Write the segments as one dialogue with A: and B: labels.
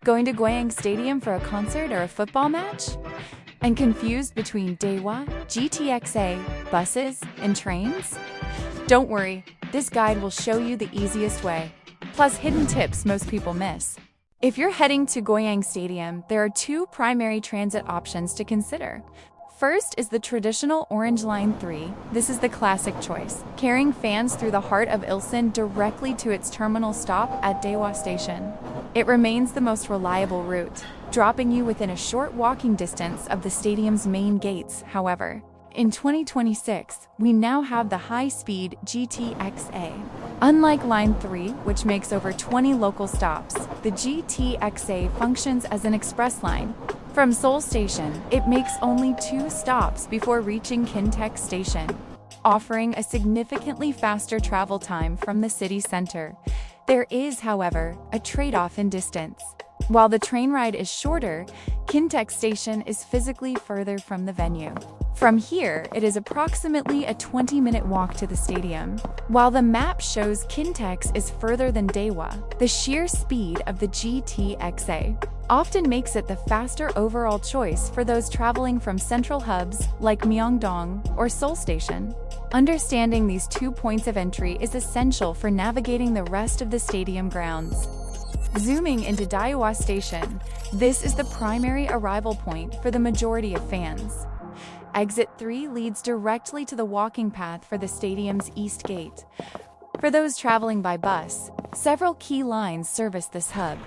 A: Going to Goyang Stadium for a concert or a football match? And confused between Daehwa, GTX-A, buses, and trains? Don't worry, this guide will show you the easiest way, plus hidden tips most people miss. If you're heading to Goyang Stadium, there are two primary transit options to consider. First is the traditional Orange Line 3. This is the classic choice, carrying fans through the heart of Ilsan directly to its terminal stop at Daehwa Station. It remains the most reliable route, dropping you within a short walking distance of the stadium's main gates. However, in 2026, we now have the high-speed GTX-A. Unlike Line 3, which makes over 20 local stops, the GTX-A functions as an express line. From Seoul Station, it makes only 2 stops before reaching KINTEX Station, offering a significantly faster travel time from the city center. There is, however, a trade-off in distance. While the train ride is shorter, KINTEX Station is physically further from the venue. From here, it is approximately a 20-minute walk to the stadium. While the map shows KINTEX is further than Daehwa, the sheer speed of the GTX-A often makes it the faster overall choice for those traveling from central hubs like Myeongdong or Seoul Station. Understanding these 2 points of entry is essential for navigating the rest of the stadium grounds. Zooming into Daehwa Station, this is the primary arrival point for the majority of fans. Exit 3 leads directly to the walking path for the stadium's east gate. For those traveling by bus, several key lines service this hub.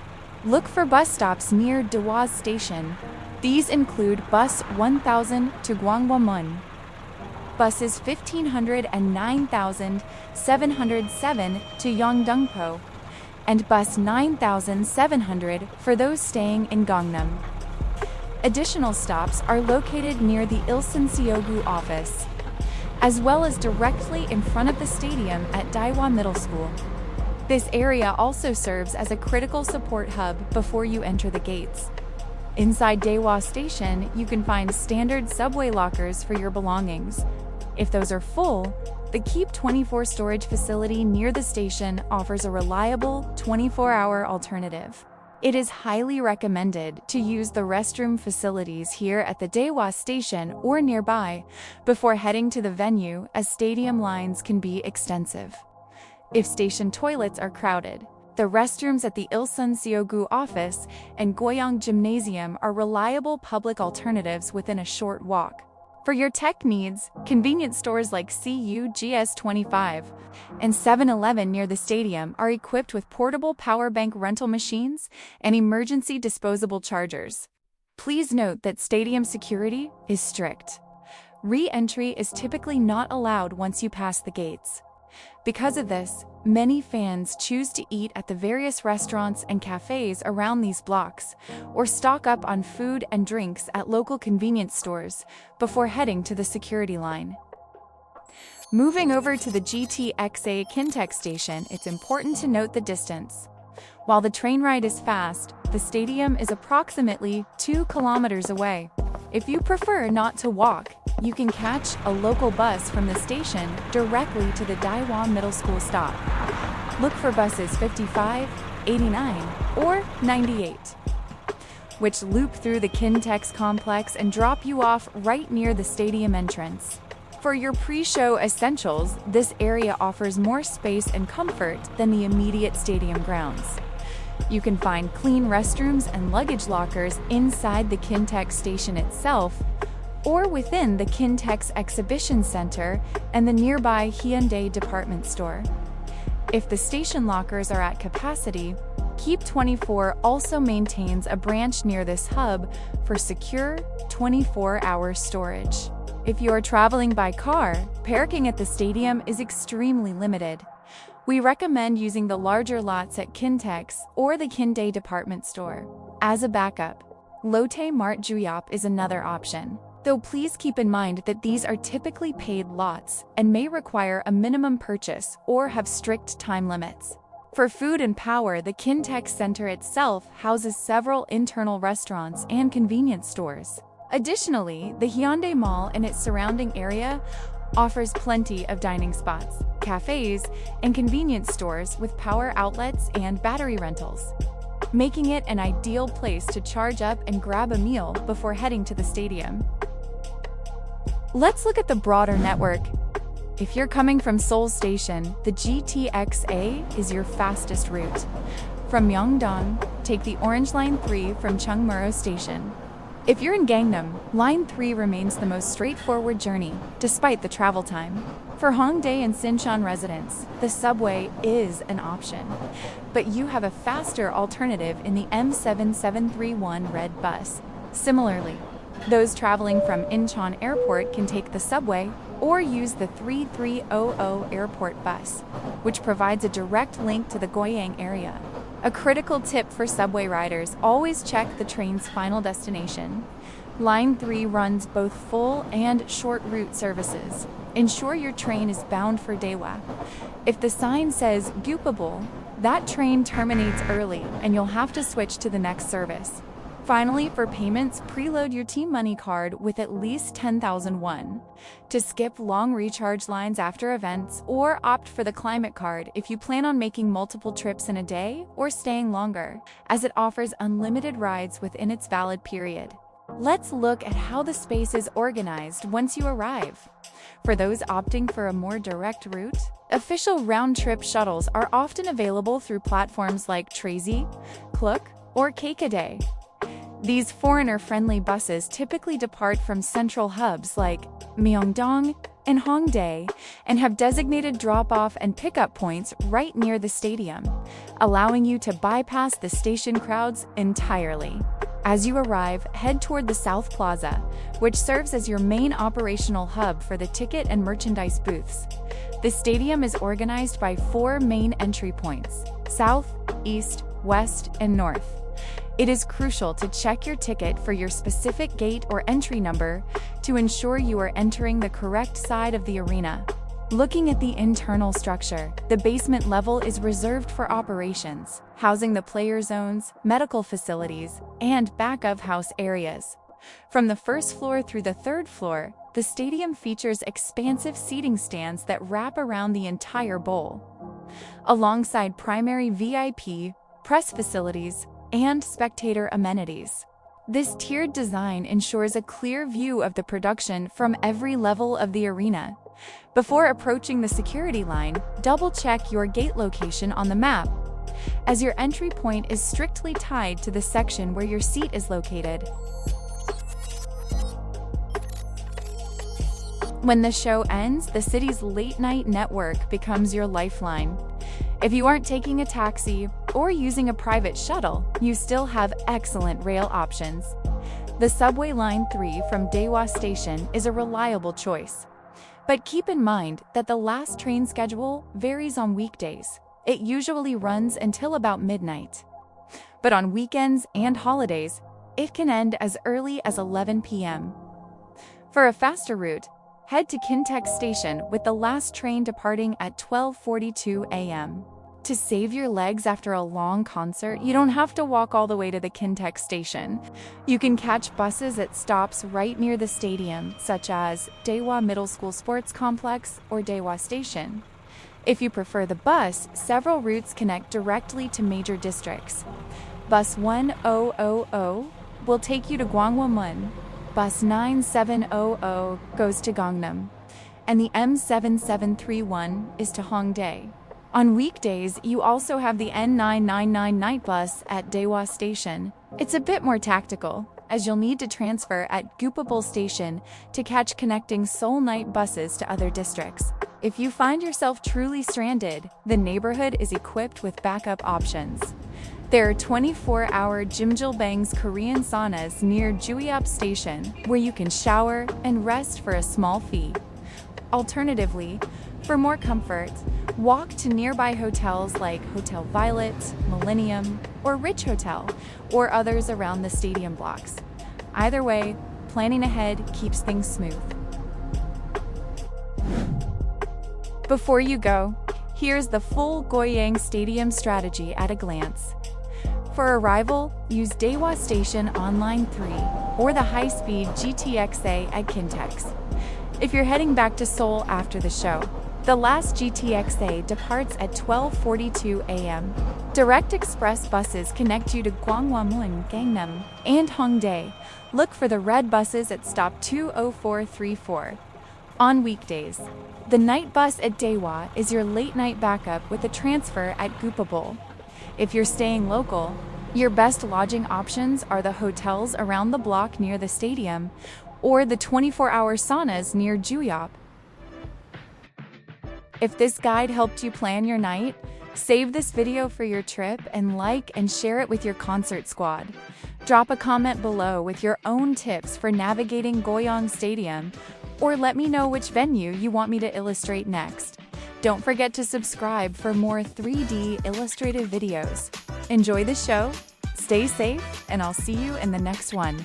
A: Look for bus stops near Daehwa Station. These include Bus 1000 to Dongdaemun, Buses 1500 and 9707 to Myeongdong, and Bus 9700 for those staying in Gangnam. Additional stops are located near the Ilsan Seogu office, as well as directly in front of the stadium at Daehwa Middle School. This area also serves as a critical support hub before you enter the gates. Inside Daehwa Station, you can find standard subway lockers for your belongings. If those are full, the Keep 24 storage facility near the station offers a reliable 24-hour alternative. It is highly recommended to use the restroom facilities here at the Daehwa Station or nearby before heading to the venue, as stadium lines can be extensive. If station toilets are crowded, the restrooms at the Ilsan Seogu office and Goyang Gymnasium are reliable public alternatives within a short walk. For your tech needs, convenience stores like CUGS25 and 7-Eleven near the stadium are equipped with portable power bank rental machines and emergency disposable chargers. Please note that stadium security is strict. Re-entry is typically not allowed once you pass the gates. Because of this, many fans choose to eat at the various restaurants and cafes around these blocks, or stock up on food and drinks at local convenience stores before heading to the security line. Moving over to the GTX-A KINTEX Station, it's important to note the distance. While the train ride is fast, the stadium is approximately 2 kilometers away. If you prefer not to walk, you can catch a local bus from the station directly to the Daehwa Middle School stop. Look for buses 55, 89, or 98, which loop through the KINTEX complex and drop you off right near the stadium entrance. For your pre-show essentials, this area offers more space and comfort than the immediate stadium grounds. You can find clean restrooms and luggage lockers inside the KINTEX station itself, or within the KINTEX Exhibition Center and the nearby Hongdae department store. If the station lockers are at capacity, Keep 24 also maintains a branch near this hub for secure 24-hour storage. If you are traveling by car, parking at the stadium is extremely limited. We recommend using the larger lots at KINTEX or the Hongdae department store. As a backup, Lotte Mart Juyop is another option, though please keep in mind that these are typically paid lots and may require a minimum purchase or have strict time limits. For food and power, the KINTEX Center itself houses several internal restaurants and convenience stores. Additionally, the Hongdae Mall and its surrounding area offers plenty of dining spots, cafes, and convenience stores with power outlets and battery rentals. making it an ideal place to charge up and grab a meal before heading to the stadium. Let's look at the broader network. If you're coming from Seoul Station, the GTX-A is your fastest route. From Myeongdong, take the Orange Line 3 from Chungmuro Station. If you're in Gangnam, Line 3 remains the most straightforward journey, despite the travel time. For Hongdae and Sinchon residents, the subway is an option, but you have a faster alternative in the M7731 red bus. Similarly, those traveling from Incheon Airport can take the subway or use the 3300 airport bus, which provides a direct link to the Goyang area. A critical tip for subway riders: always check the train's final destination. Line 3 runs both full and short route services. Ensure your train is bound for Daehwa. If the sign says Kpop, that train terminates early and you'll have to switch to the next service. Finally, for payments, preload your Team Money card with at least 10,000 won to skip long recharge lines after events, or opt for the Climate card if you plan on making multiple trips in a day or staying longer, as it offers unlimited rides within its valid period. Let's look at how the space is organized once you arrive. For those opting for a more direct route, official round-trip shuttles are often available through platforms like Trazy, Klook, or KINTEX. These foreigner-friendly buses typically depart from central hubs like Myeongdong and Hongdae and have designated drop-off and pickup points right near the stadium, allowing you to bypass the station crowds entirely. As you arrive, head toward the South Plaza, which serves as your main operational hub for the ticket and merchandise booths. The stadium is organized by 4 main entry points: South, East, West, and North. It is crucial to check your ticket for your specific gate or entry number to ensure you are entering the correct side of the arena. Looking at the internal structure, the basement level is reserved for operations, housing the player zones, medical facilities, and back-of-house areas. From the first floor through the third floor, the stadium features expansive seating stands that wrap around the entire bowl, alongside primary VIP, press facilities, and spectator amenities. This tiered design ensures a clear view of the production from every level of the arena. Before approaching the security line, double-check your gate location on the map, as your entry point is strictly tied to the section where your seat is located. When the show ends, the city's late-night network becomes your lifeline. If you aren't taking a taxi or using a private shuttle, you still have excellent rail options. The subway Line 3 from Daehwa Station is a reliable choice. But keep in mind that the last train schedule varies on weekdays. It usually runs until about midnight. But on weekends and holidays, it can end as early as 11 p.m. For a faster route, head to KINTEX Station with the last train departing at 12:42 a.m. To save your legs after a long concert, you don't have to walk all the way to the KINTEX Station. You can catch buses at stops right near the stadium, such as Daehwa Middle School Sports Complex or Daehwa Station. If you prefer the bus, several routes connect directly to major districts. Bus 1000 will take you to Gwanghwamun. Bus 9700 goes to Gangnam, and the M7731 is to Hongdae. On weekdays, you also have the N999 night bus at Daehwa Station. It's a bit more tactical, as you'll need to transfer at Kpop Station to catch connecting Seoul night buses to other districts. If you find yourself truly stranded, the neighborhood is equipped with backup options. There are 24-hour Jimjilbang's Korean saunas near Juyeop Station, where you can shower and rest for a small fee. Alternatively, for more comfort, walk to nearby hotels like Hotel Violet, Millennium, or Rich Hotel, or others around the stadium blocks. Either way, planning ahead keeps things smooth. Before you go, here's the full Goyang Stadium strategy at a glance. For arrival, use Daehwa Station on Line 3 or the high-speed GTX-A at KINTEX. If you're heading back to Seoul after the show, The last GTX-A departs at 12:42 a.m. Direct express buses connect you to Gwanghwamun, Gangnam, and Hongdae. Look for the red buses at stop 20434. On weekdays, the night bus at Daehwa is your late-night backup with a transfer at Kpop. If you're staying local, your best lodging options are the hotels around the block near the stadium or the 24-hour saunas near Juyop. If this guide helped you plan your night, save this video for your trip and like and share it with your concert squad. Drop a comment below with your own tips for navigating Goyang Stadium, or let me know which venue you want me to illustrate next. Don't forget to subscribe for more 3D illustrative videos. Enjoy the show, stay safe, and I'll see you in the next one.